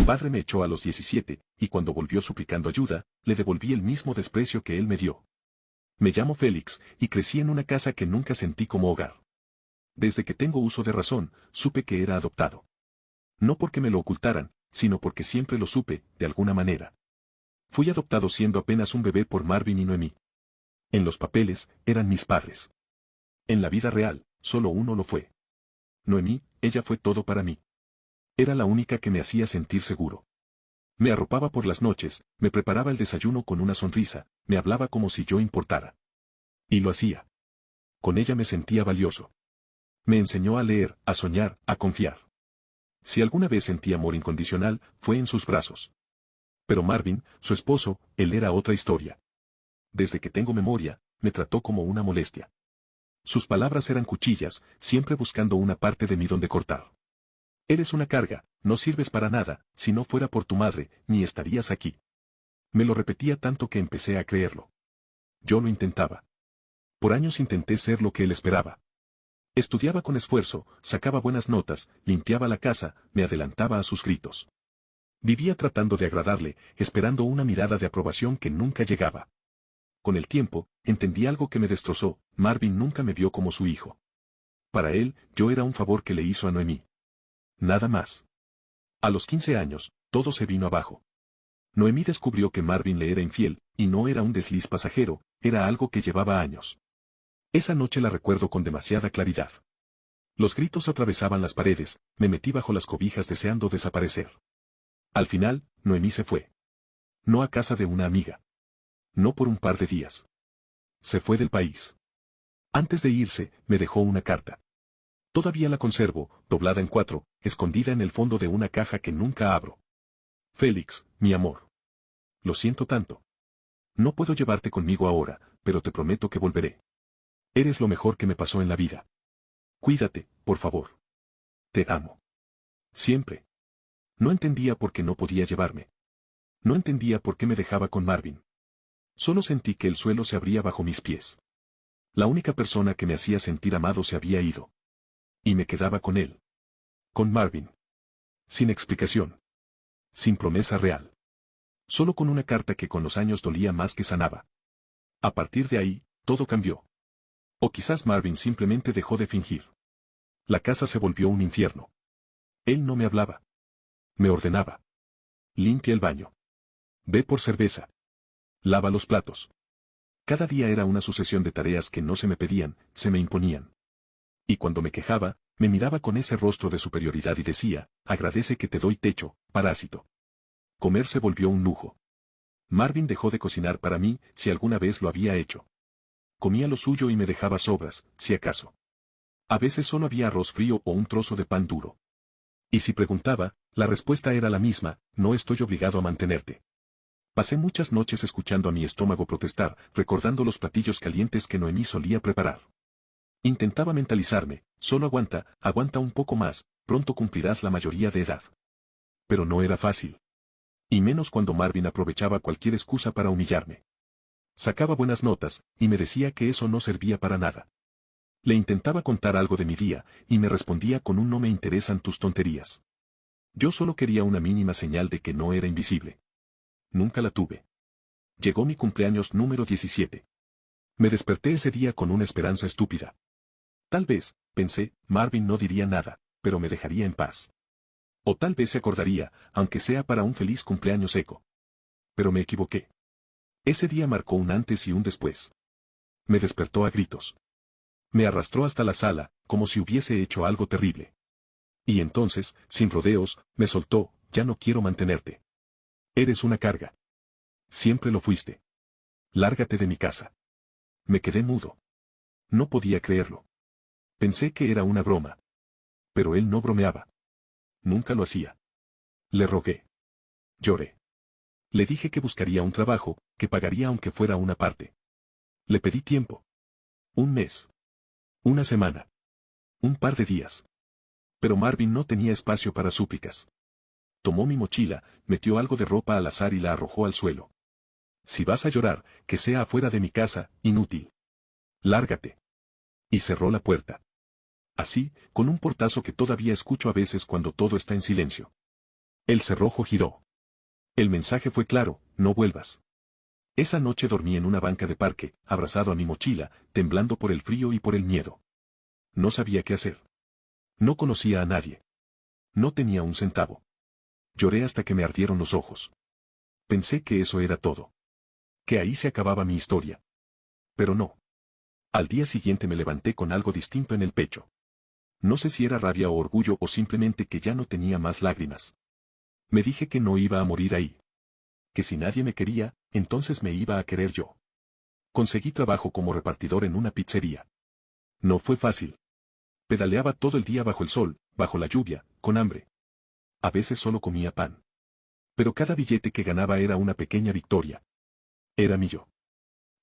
padre me echó a los 17, y cuando volvió suplicando ayuda, le devolví el mismo desprecio que él me dio. Me llamo Félix, y crecí en una casa que nunca sentí como hogar. Desde que tengo uso de razón, supe que era adoptado. No porque me lo ocultaran, sino porque siempre lo supe, de alguna manera. Fui adoptado siendo apenas un bebé por Marvin y Noemí. En los papeles, eran mis padres. En la vida real, solo uno lo fue. Noemí, ella fue todo para mí. Era la única que me hacía sentir seguro. Me arropaba por las noches, me preparaba el desayuno con una sonrisa, me hablaba como si yo importara. Y lo hacía. Con ella me sentía valioso. Me enseñó a leer, a soñar, a confiar. Si alguna vez sentí amor incondicional, fue en sus brazos. Pero Marvin, su esposo, él era otra historia. Desde que tengo memoria, me trató como una molestia. Sus palabras eran cuchillas, siempre buscando una parte de mí donde cortar. Eres una carga, no sirves para nada, si no fuera por tu madre, ni estarías aquí. Me lo repetía tanto que empecé a creerlo. Yo lo intentaba. Por años intenté ser lo que él esperaba. Estudiaba con esfuerzo, sacaba buenas notas, limpiaba la casa, me adelantaba a sus gritos. Vivía tratando de agradarle, esperando una mirada de aprobación que nunca llegaba. Con el tiempo, entendí algo que me destrozó, Marvin nunca me vio como su hijo. Para él, yo era un favor que le hizo a Noemí. Nada más. A los 15 años, todo se vino abajo. Noemí descubrió que Marvin le era infiel, y no era un desliz pasajero, era algo que llevaba años. Esa noche la recuerdo con demasiada claridad. Los gritos atravesaban las paredes, me metí bajo las cobijas deseando desaparecer. Al final, Noemí se fue. No a casa de una amiga. No por un par de días. Se fue del país. Antes de irse, me dejó una carta. Todavía la conservo, doblada en 4, escondida en el fondo de una caja que nunca abro. Félix, mi amor. Lo siento tanto. No puedo llevarte conmigo ahora, pero te prometo que volveré. Eres lo mejor que me pasó en la vida. Cuídate, por favor. Te amo. Siempre. No entendía por qué no podía llevarme. No entendía por qué me dejaba con Marvin. Solo sentí que el suelo se abría bajo mis pies. La única persona que me hacía sentir amado se había ido. Y me quedaba con él. Con Marvin. Sin explicación. Sin promesa real. Solo con una carta que con los años dolía más que sanaba. A partir de ahí, todo cambió. O quizás Marvin simplemente dejó de fingir. La casa se volvió un infierno. Él no me hablaba. Me ordenaba. Limpia el baño. Ve por cerveza. Lava los platos. Cada día era una sucesión de tareas que no se me pedían, se me imponían. Y cuando me quejaba, me miraba con ese rostro de superioridad y decía, agradece que te doy techo, parásito. Comer se volvió un lujo. Marvin dejó de cocinar para mí, si alguna vez lo había hecho. Comía lo suyo y me dejaba sobras, si acaso. A veces solo había arroz frío o un trozo de pan duro. Y si preguntaba, la respuesta era la misma, no estoy obligado a mantenerte. Pasé muchas noches escuchando a mi estómago protestar, recordando los platillos calientes que Noemí solía preparar. Intentaba mentalizarme, solo aguanta, aguanta un poco más, pronto cumplirás la mayoría de edad. Pero no era fácil. Y menos cuando Marvin aprovechaba cualquier excusa para humillarme. Sacaba buenas notas, y me decía que eso no servía para nada. Le intentaba contar algo de mi día, y me respondía con un no me interesan tus tonterías. Yo solo quería una mínima señal de que no era invisible. Nunca la tuve. Llegó mi cumpleaños número 17. Me desperté ese día con una esperanza estúpida. Tal vez, pensé, Marvin no diría nada, pero me dejaría en paz. O tal vez se acordaría, aunque sea para un feliz cumpleaños seco. Pero me equivoqué. Ese día marcó un antes y un después. Me despertó a gritos. Me arrastró hasta la sala, como si hubiese hecho algo terrible. Y entonces, sin rodeos, me soltó, ya no quiero mantenerte. Eres una carga. Siempre lo fuiste. Lárgate de mi casa. Me quedé mudo. No podía creerlo. Pensé que era una broma. Pero él no bromeaba. Nunca lo hacía. Le rogué. Lloré. Le dije que buscaría un trabajo, que pagaría aunque fuera una parte. Le pedí tiempo. Un mes. Una semana. Un par de días. Pero Marvin no tenía espacio para súplicas. Tomó mi mochila, metió algo de ropa al azar y la arrojó al suelo. Si vas a llorar, que sea afuera de mi casa, inútil. Lárgate. Y cerró la puerta. Así, con un portazo que todavía escucho a veces cuando todo está en silencio. El cerrojo giró. El mensaje fue claro: no vuelvas. Esa noche dormí en una banca de parque, abrazado a mi mochila, temblando por el frío y por el miedo. No sabía qué hacer. No conocía a nadie. No tenía un centavo. Lloré hasta que me ardieron los ojos. Pensé que eso era todo. Que ahí se acababa mi historia. Pero no. Al día siguiente me levanté con algo distinto en el pecho. No sé si era rabia o orgullo o simplemente que ya no tenía más lágrimas. Me dije que no iba a morir ahí. Que si nadie me quería, entonces me iba a querer yo. Conseguí trabajo como repartidor en una pizzería. No fue fácil. Pedaleaba todo el día bajo el sol, bajo la lluvia, con hambre. A veces solo comía pan. Pero cada billete que ganaba era una pequeña victoria. Era mi yo.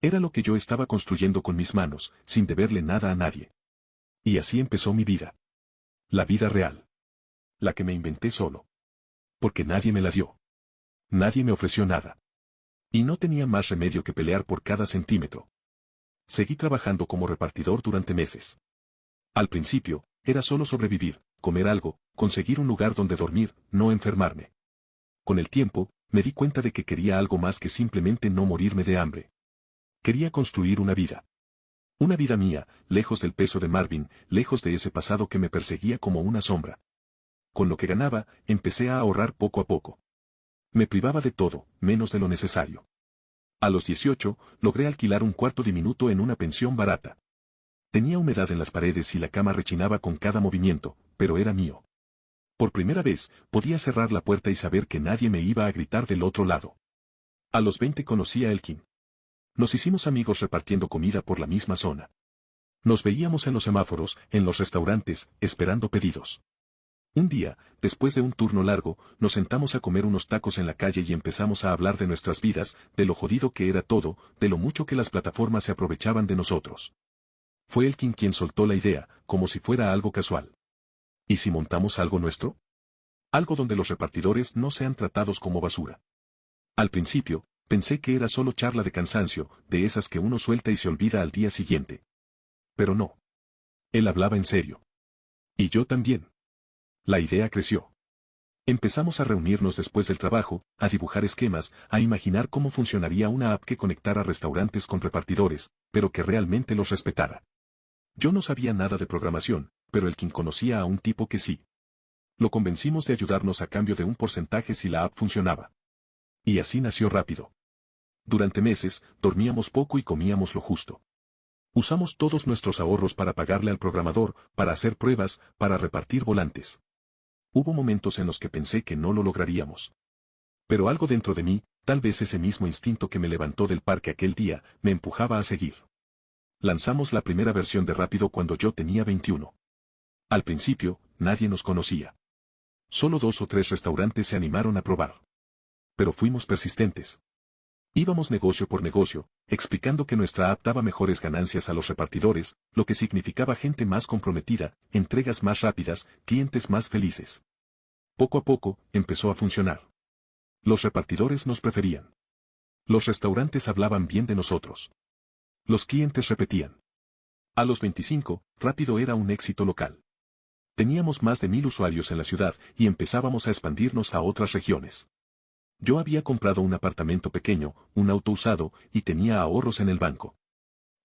Era lo que yo estaba construyendo con mis manos, sin deberle nada a nadie. Y así empezó mi vida. La vida real. La que me inventé solo. Porque nadie me la dio. Nadie me ofreció nada. Y no tenía más remedio que pelear por cada centímetro. Seguí trabajando como repartidor durante meses. Al principio, era solo sobrevivir, comer algo, conseguir un lugar donde dormir, no enfermarme. Con el tiempo, me di cuenta de que quería algo más que simplemente no morirme de hambre. Quería construir una vida. Una vida mía, lejos del peso de Marvin, lejos de ese pasado que me perseguía como una sombra. Con lo que ganaba, empecé a ahorrar poco a poco. Me privaba de todo, menos de lo necesario. A los 18, logré alquilar un cuarto diminuto en una pensión barata. Tenía humedad en las paredes y la cama rechinaba con cada movimiento, pero era mío. Por primera vez, podía cerrar la puerta y saber que nadie me iba a gritar del otro lado. A los 20 conocí a Elkin. Nos hicimos amigos repartiendo comida por la misma zona. Nos veíamos en los semáforos, en los restaurantes, esperando pedidos. Un día, después de un turno largo, nos sentamos a comer unos tacos en la calle y empezamos a hablar de nuestras vidas, de lo jodido que era todo, de lo mucho que las plataformas se aprovechaban de nosotros. Fue Elkin quien soltó la idea, como si fuera algo casual. ¿Y si montamos algo nuestro? Algo donde los repartidores no sean tratados como basura. Al principio, pensé que era solo charla de cansancio, de esas que uno suelta y se olvida al día siguiente. Pero no. Él hablaba en serio. Y yo también. La idea creció. Empezamos a reunirnos después del trabajo, a dibujar esquemas, a imaginar cómo funcionaría una app que conectara restaurantes con repartidores, pero que realmente los respetara. Yo no sabía nada de programación, pero Elkin conocía a un tipo que sí. Lo convencimos de ayudarnos a cambio de un porcentaje si la app funcionaba. Y así nació rápido. Durante meses, dormíamos poco y comíamos lo justo. Usamos todos nuestros ahorros para pagarle al programador, para hacer pruebas, para repartir volantes. Hubo momentos en los que pensé que no lo lograríamos. Pero algo dentro de mí, tal vez ese mismo instinto que me levantó del parque aquel día, me empujaba a seguir. Lanzamos la primera versión de Rápido cuando yo tenía 21. Al principio, nadie nos conocía. Solo 2 o 3 restaurantes se animaron a probar. Pero fuimos persistentes. Íbamos negocio por negocio, explicando que nuestra app daba mejores ganancias a los repartidores, lo que significaba gente más comprometida, entregas más rápidas, clientes más felices. Poco a poco, empezó a funcionar. Los repartidores nos preferían. Los restaurantes hablaban bien de nosotros. Los clientes repetían. A los 25, Rápido era un éxito local. Teníamos más de 1000 usuarios en la ciudad y empezábamos a expandirnos a otras regiones. Yo había comprado un apartamento pequeño, un auto usado, y tenía ahorros en el banco.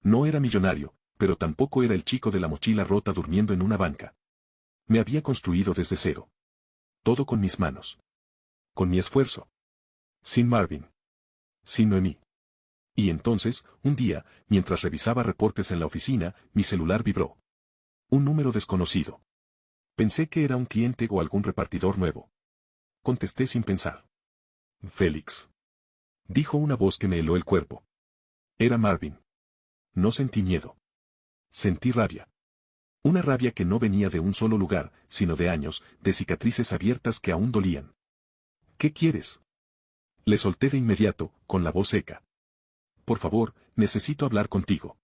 No era millonario, pero tampoco era el chico de la mochila rota durmiendo en una banca. Me había construido desde cero. Todo con mis manos. Con mi esfuerzo. Sin Marvin. Sin Noemí. Y entonces, un día, mientras revisaba reportes en la oficina, mi celular vibró. Un número desconocido. Pensé que era un cliente o algún repartidor nuevo. Contesté sin pensar. Félix. Dijo una voz que me heló el cuerpo. Era Marvin. No sentí miedo. Sentí rabia. Una rabia que no venía de un solo lugar, sino de años, de cicatrices abiertas que aún dolían. ¿Qué quieres? Le solté de inmediato, con la voz seca. Por favor, necesito hablar contigo.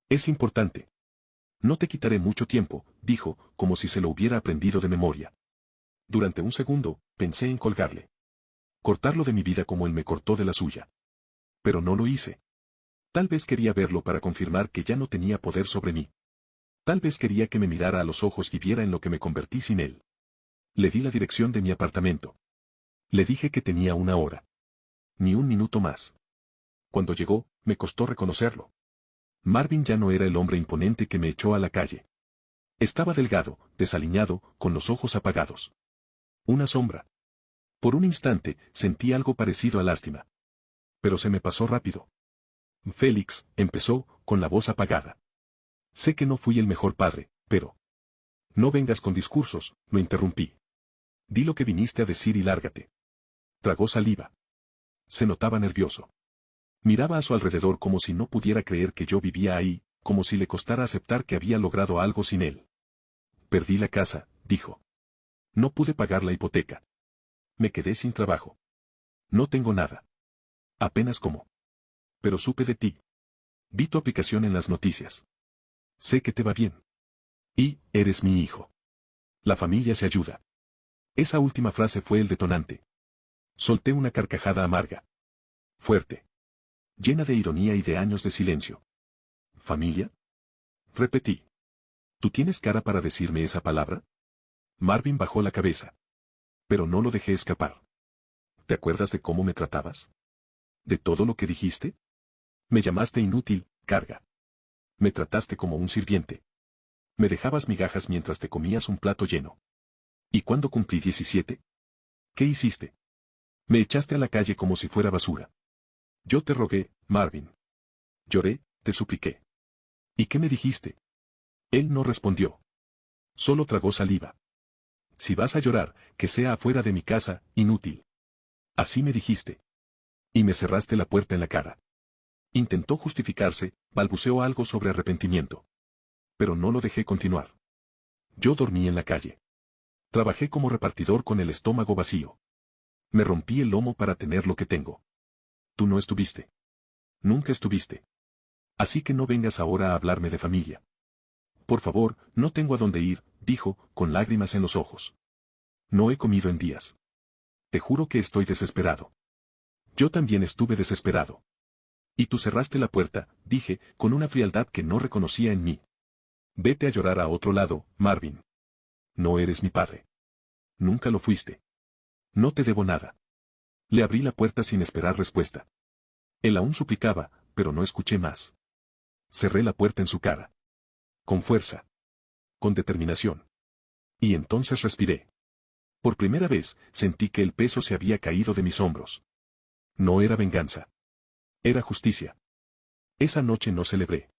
Es importante. No te quitaré mucho tiempo, dijo, como si se lo hubiera aprendido de memoria. Durante un segundo, pensé en colgarle. Cortarlo de mi vida como él me cortó de la suya. Pero no lo hice. Tal vez quería verlo para confirmar que ya no tenía poder sobre mí. Tal vez quería que me mirara a los ojos y viera en lo que me convertí sin él. Le di la dirección de mi apartamento. Le dije que tenía 1 hora. Ni un minuto más. Cuando llegó, me costó reconocerlo. Marvin ya no era el hombre imponente que me echó a la calle. Estaba delgado, desaliñado, con los ojos apagados. Una sombra. Por un instante, sentí algo parecido a lástima. Pero se me pasó rápido. Félix, empezó, con la voz apagada. Sé que no fui el mejor padre, pero... No vengas con discursos, lo interrumpí. Di lo que viniste a decir y lárgate. Tragó saliva. Se notaba nervioso. Miraba a su alrededor como si no pudiera creer que yo vivía ahí, como si le costara aceptar que había logrado algo sin él. Perdí la casa, dijo. No pude pagar la hipoteca. Me quedé sin trabajo. No tengo nada. Apenas como. Pero supe de ti. Vi tu aplicación en las noticias. Sé que te va bien. Y, eres mi hijo. La familia se ayuda. Esa última frase fue el detonante. Solté una carcajada amarga. Fuerte. Llena de ironía y de años de silencio. ¿Familia? Repetí. ¿Tú tienes cara para decirme esa palabra? Marvin bajó la cabeza. Pero no lo dejé escapar. ¿Te acuerdas de cómo me tratabas? ¿De todo lo que dijiste? Me llamaste inútil, carga. Me trataste como un sirviente. Me dejabas migajas mientras te comías un plato lleno. ¿Y cuándo cumplí 17? ¿Qué hiciste? Me echaste a la calle como si fuera basura. Yo te rogué, Marvin. Lloré, te supliqué. ¿Y qué me dijiste? Él no respondió. Solo tragó saliva. Si vas a llorar, que sea afuera de mi casa, inútil. Así me dijiste. Y me cerraste la puerta en la cara. Intentó justificarse, balbuceó algo sobre arrepentimiento. Pero no lo dejé continuar. Yo dormí en la calle. Trabajé como repartidor con el estómago vacío. Me rompí el lomo para tener lo que tengo. Tú no estuviste. Nunca estuviste. Así que no vengas ahora a hablarme de familia. Por favor, no tengo a dónde ir, dijo, con lágrimas en los ojos. No he comido en días. Te juro que estoy desesperado. Yo también estuve desesperado. Y tú cerraste la puerta, dije, con una frialdad que no reconocía en mí. Vete a llorar a otro lado, Marvin. No eres mi padre. Nunca lo fuiste. No te debo nada. Le abrí la puerta sin esperar respuesta. Él aún suplicaba, pero no escuché más. Cerré la puerta en su cara. Con fuerza. Con determinación. Y entonces respiré. Por primera vez, sentí que el peso se había caído de mis hombros. No era venganza. Era justicia. Esa noche no celebré.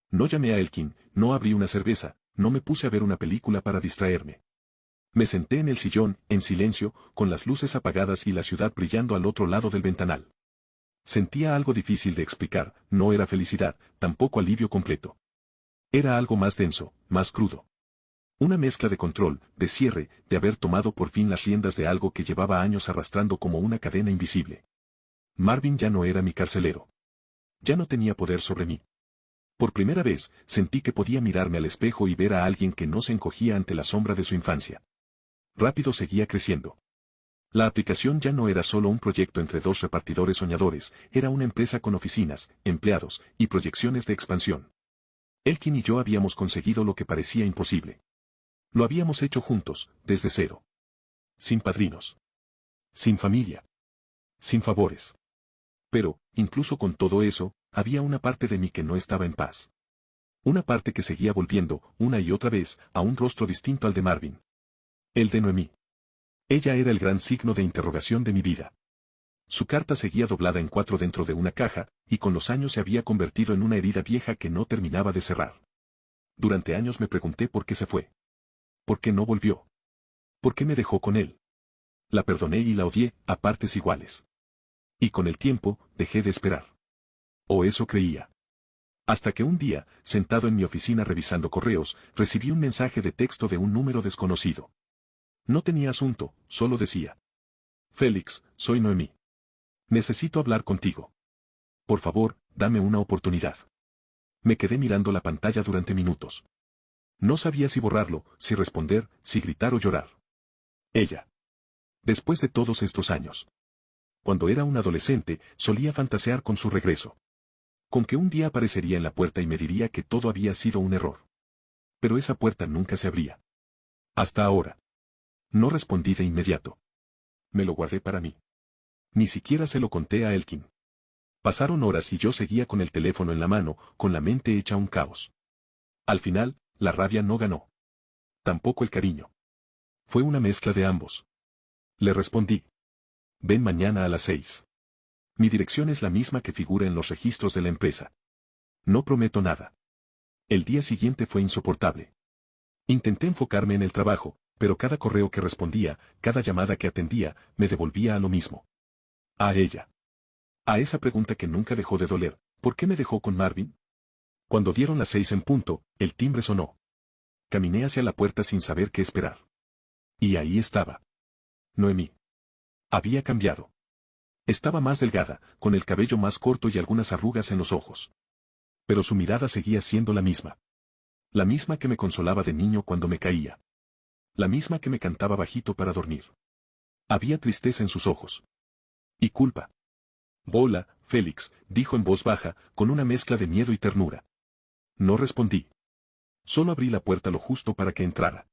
No llamé a Elkin, no abrí una cerveza, no me puse a ver una película para distraerme. Me senté en el sillón, en silencio, con las luces apagadas y la ciudad brillando al otro lado del ventanal. Sentía algo difícil de explicar, no era felicidad, tampoco alivio completo. Era algo más denso, más crudo. Una mezcla de control, de cierre, de haber tomado por fin las riendas de algo que llevaba años arrastrando como una cadena invisible. Marvin ya no era mi carcelero. Ya no tenía poder sobre mí. Por primera vez, sentí que podía mirarme al espejo y ver a alguien que no se encogía ante la sombra de su infancia. Rápido seguía creciendo. La aplicación ya no era solo un proyecto entre dos repartidores soñadores, era una empresa con oficinas, empleados, y proyecciones de expansión. Elkin y yo habíamos conseguido lo que parecía imposible. Lo habíamos hecho juntos, desde cero. Sin padrinos. Sin familia. Sin favores. Pero, incluso con todo eso, había una parte de mí que no estaba en paz. Una parte que seguía volviendo, una y otra vez, a un rostro distinto al de Marvin. El de Noemí. Ella era el gran signo de interrogación de mi vida. Su carta seguía doblada en 4 dentro de una caja, y con los años se había convertido en una herida vieja que no terminaba de cerrar. Durante años me pregunté por qué se fue. ¿Por qué no volvió? ¿Por qué me dejó con él? La perdoné y la odié, a partes iguales. Y con el tiempo, dejé de esperar. O eso creía. Hasta que un día, sentado en mi oficina revisando correos, recibí un mensaje de texto de un número desconocido. No tenía asunto, solo decía. Félix, soy Noemí. Necesito hablar contigo. Por favor, dame una oportunidad. Me quedé mirando la pantalla durante minutos. No sabía si borrarlo, si responder, si gritar o llorar. Ella. Después de todos estos años. Cuando era un adolescente, solía fantasear con su regreso. Con que un día aparecería en la puerta y me diría que todo había sido un error. Pero esa puerta nunca se abría. Hasta ahora. No respondí de inmediato. me lo guardé para mí. Ni siquiera se lo conté a Elkin. Pasaron horas y yo seguía con el teléfono en la mano, con la mente hecha un caos. Al final, la rabia no ganó. Tampoco el cariño. Fue una mezcla de ambos. Le respondí. Ven mañana a las 6. Mi dirección es la misma que figura en los registros de la empresa. No prometo nada. El día siguiente fue insoportable. Intenté enfocarme en el trabajo, pero cada correo que respondía, cada llamada que atendía, me devolvía a lo mismo. A ella. A esa pregunta que nunca dejó de doler, ¿por qué me dejó con Marvin? Cuando dieron las 6 en punto, el timbre sonó. Caminé hacia la puerta sin saber qué esperar. Y ahí estaba. Noemí. Había cambiado. Estaba más delgada, con el cabello más corto y algunas arrugas en los ojos. Pero su mirada seguía siendo la misma. La misma que me consolaba de niño cuando me caía. La misma que me cantaba bajito para dormir. Había tristeza en sus ojos. Y culpa. Hola, Félix, dijo en voz baja, con una mezcla de miedo y ternura. No respondí. Solo abrí la puerta lo justo para que entrara.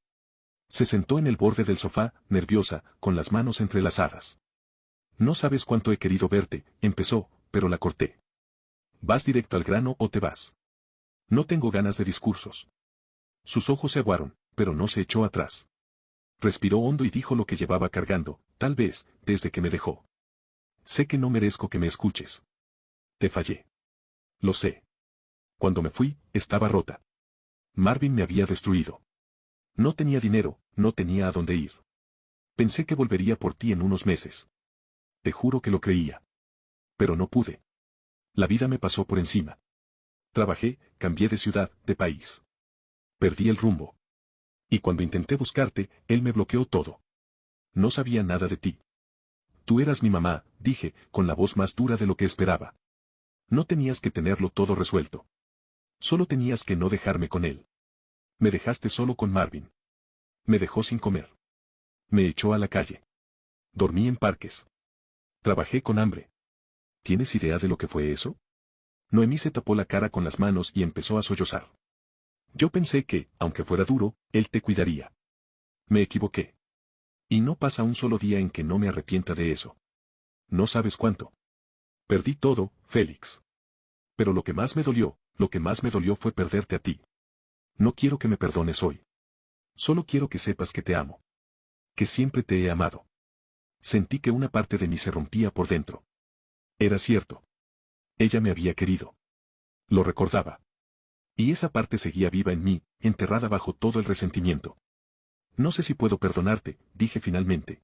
Se sentó en el borde del sofá, nerviosa, con las manos entrelazadas. No sabes cuánto he querido verte, empezó, pero la corté. ¿Vas directo al grano o te vas? No tengo ganas de discursos. Sus ojos se aguaron, pero no se echó atrás. Respiró hondo y dijo lo que llevaba cargando, tal vez, desde que me dejó. Sé que no merezco que me escuches. Te fallé. Lo sé. Cuando me fui, estaba rota. Marvin me había destruido. No tenía dinero, no tenía a dónde ir. Pensé que volvería por ti en unos meses. Te juro que lo creía. Pero no pude. La vida me pasó por encima. Trabajé, cambié de ciudad, de país. Perdí el rumbo. Y cuando intenté buscarte, él me bloqueó todo. No sabía nada de ti. Tú eras mi mamá, dije, con la voz más dura de lo que esperaba. No tenías que tenerlo todo resuelto. Solo tenías que no dejarme con él. Me dejaste solo con Marvin. Me dejó sin comer. Me echó a la calle. Dormí en parques. Trabajé con hambre. ¿Tienes idea de lo que fue eso? Noemí se tapó la cara con las manos y empezó a sollozar. Yo pensé que, aunque fuera duro, él te cuidaría. Me equivoqué. Y no pasa un solo día en que no me arrepienta de eso. No sabes cuánto. Perdí todo, Félix. Pero lo que más me dolió fue perderte a ti. No quiero que me perdones hoy. Solo quiero que sepas que te amo. Que siempre te he amado. Sentí que una parte de mí se rompía por dentro. Era cierto. Ella me había querido. Lo recordaba. Y esa parte seguía viva en mí, enterrada bajo todo el resentimiento. No sé si puedo perdonarte, dije finalmente.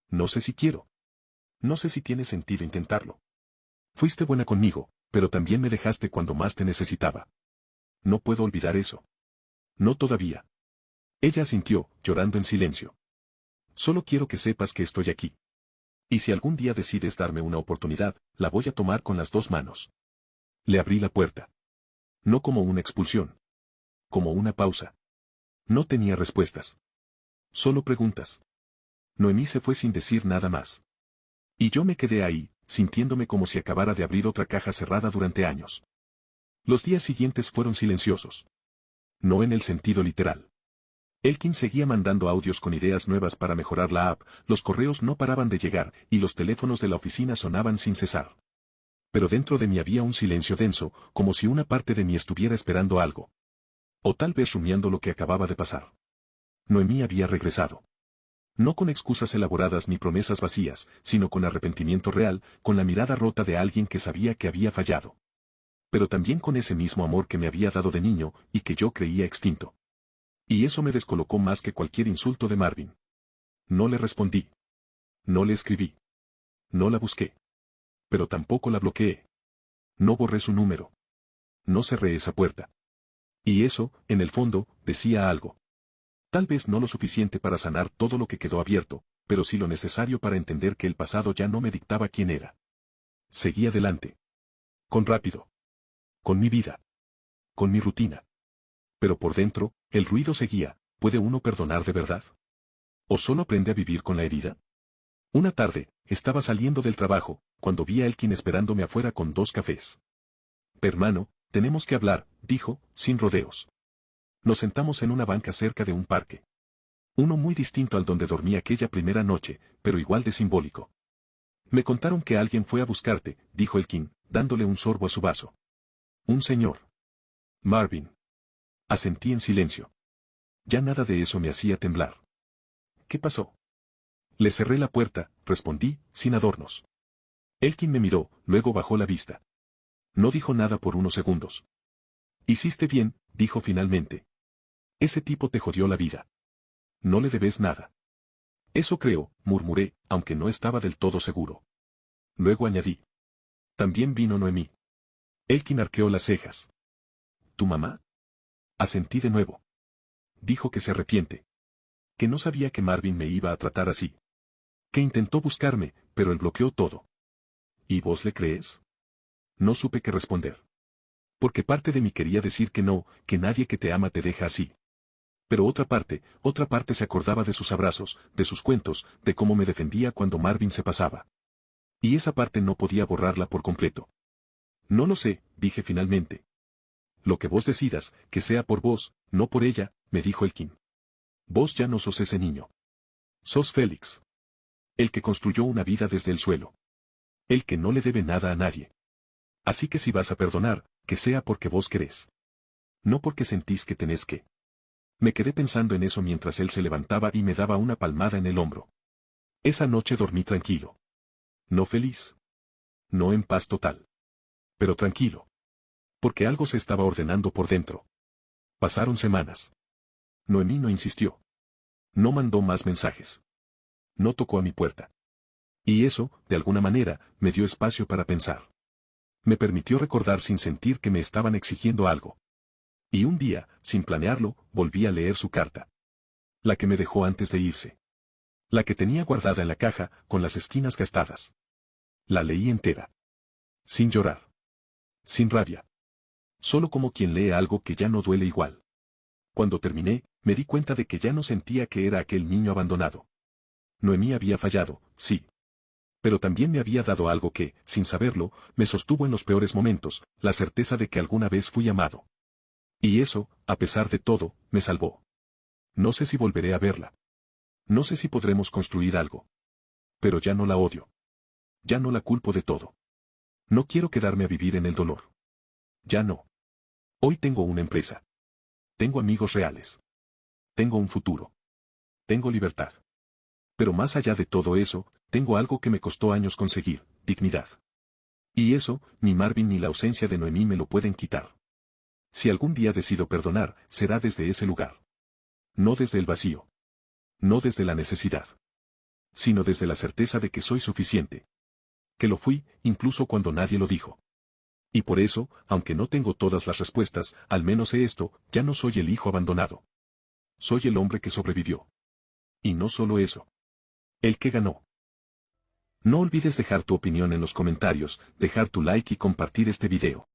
No sé si quiero. No sé si tiene sentido intentarlo. Fuiste buena conmigo, pero también me dejaste cuando más te necesitaba. No puedo olvidar eso. No todavía. Ella asintió, llorando en silencio. Solo quiero que sepas que estoy aquí. Y si algún día decides darme una oportunidad, la voy a tomar con las 2 manos. Le abrí la puerta. No como una expulsión. Como una pausa. No tenía respuestas. Solo preguntas. Noemí se fue sin decir nada más. Y yo me quedé ahí, sintiéndome como si acabara de abrir otra caja cerrada durante años. Los días siguientes fueron silenciosos. No en el sentido literal. Elkin seguía mandando audios con ideas nuevas para mejorar la app, los correos no paraban de llegar y los teléfonos de la oficina sonaban sin cesar. Pero dentro de mí había un silencio denso, como si una parte de mí estuviera esperando algo. O tal vez rumiando lo que acababa de pasar. Noemí había regresado. No con excusas elaboradas ni promesas vacías, sino con arrepentimiento real, con la mirada rota de alguien que sabía que había fallado. Pero también con ese mismo amor que me había dado de niño y que yo creía extinto. Y eso me descolocó más que cualquier insulto de Marvin. No le respondí. No le escribí. No la busqué. Pero tampoco la bloqueé. No borré su número. No cerré esa puerta. Y eso, en el fondo, decía algo. Tal vez no lo suficiente para sanar todo lo que quedó abierto, pero sí lo necesario para entender que el pasado ya no me dictaba quién era. Seguí adelante. Con rápido. Con mi vida. Con mi rutina. Pero por dentro, el ruido seguía. ¿Puede uno perdonar de verdad? ¿O solo aprende a vivir con la herida? Una tarde, estaba saliendo del trabajo, cuando vi a Elkin esperándome afuera con 2 cafés. Hermano, tenemos que hablar, dijo, sin rodeos. Nos sentamos en una banca cerca de un parque. Uno muy distinto al donde dormí aquella primera noche, pero igual de simbólico. Me contaron que alguien fue a buscarte, dijo Elkin, dándole un sorbo a su vaso. Un señor. Marvin. Asentí en silencio. Ya nada de eso me hacía temblar. ¿Qué pasó? Le cerré la puerta, respondí, sin adornos. Elkin me miró, luego bajó la vista. No dijo nada por unos segundos. Hiciste bien, dijo finalmente. Ese tipo te jodió la vida. No le debes nada. Eso creo, murmuré, aunque no estaba del todo seguro. Luego añadí. También vino Noemí. Elkin arqueó las cejas. ¿Tu mamá? Asentí de nuevo. Dijo que se arrepiente. Que no sabía que Marvin me iba a tratar así. Que intentó buscarme, pero él bloqueó todo. ¿Y vos le crees? No supe qué responder. Porque parte de mí quería decir que no, que nadie que te ama te deja así. Pero otra parte se acordaba de sus abrazos, de sus cuentos, de cómo me defendía cuando Marvin se pasaba. Y esa parte no podía borrarla por completo. No lo sé, dije finalmente. Lo que vos decidas, que sea por vos, no por ella, me dijo Elkin. Vos ya no sos ese niño. Sos Félix. El que construyó una vida desde el suelo. El que no le debe nada a nadie. Así que si vas a perdonar, que sea porque vos querés. No porque sentís que tenés que. Me quedé pensando en eso mientras él se levantaba y me daba una palmada en el hombro. Esa noche dormí tranquilo. No feliz. No en paz total. Pero tranquilo. Porque algo se estaba ordenando por dentro. Pasaron semanas. Noemí no insistió. No mandó más mensajes. No tocó a mi puerta. Y eso, de alguna manera, me dio espacio para pensar. Me permitió recordar sin sentir que me estaban exigiendo algo. Y un día, sin planearlo, volví a leer su carta. La que me dejó antes de irse. La que tenía guardada en la caja, con las esquinas gastadas. La leí entera. Sin llorar. Sin rabia. Solo como quien lee algo que ya no duele igual. Cuando terminé, me di cuenta de que ya no sentía que era aquel niño abandonado. Noemí había fallado, sí. Pero también me había dado algo que, sin saberlo, me sostuvo en los peores momentos, la certeza de que alguna vez fui amado. Y eso, a pesar de todo, me salvó. No sé si volveré a verla. No sé si podremos construir algo. Pero ya no la odio. Ya no la culpo de todo. No quiero quedarme a vivir en el dolor. Ya no. Hoy tengo una empresa. Tengo amigos reales. Tengo un futuro. Tengo libertad. Pero más allá de todo eso, tengo algo que me costó años conseguir, dignidad. Y eso, ni Marvin ni la ausencia de Noemí me lo pueden quitar. Si algún día decido perdonar, será desde ese lugar. No desde el vacío. No desde la necesidad. Sino desde la certeza de que soy suficiente. Que lo fui, incluso cuando nadie lo dijo. Y por eso, aunque no tengo todas las respuestas, al menos sé esto, ya no soy el hijo abandonado. Soy el hombre que sobrevivió. Y no solo eso. El que ganó. No olvides dejar tu opinión en los comentarios, dejar tu like y compartir este video.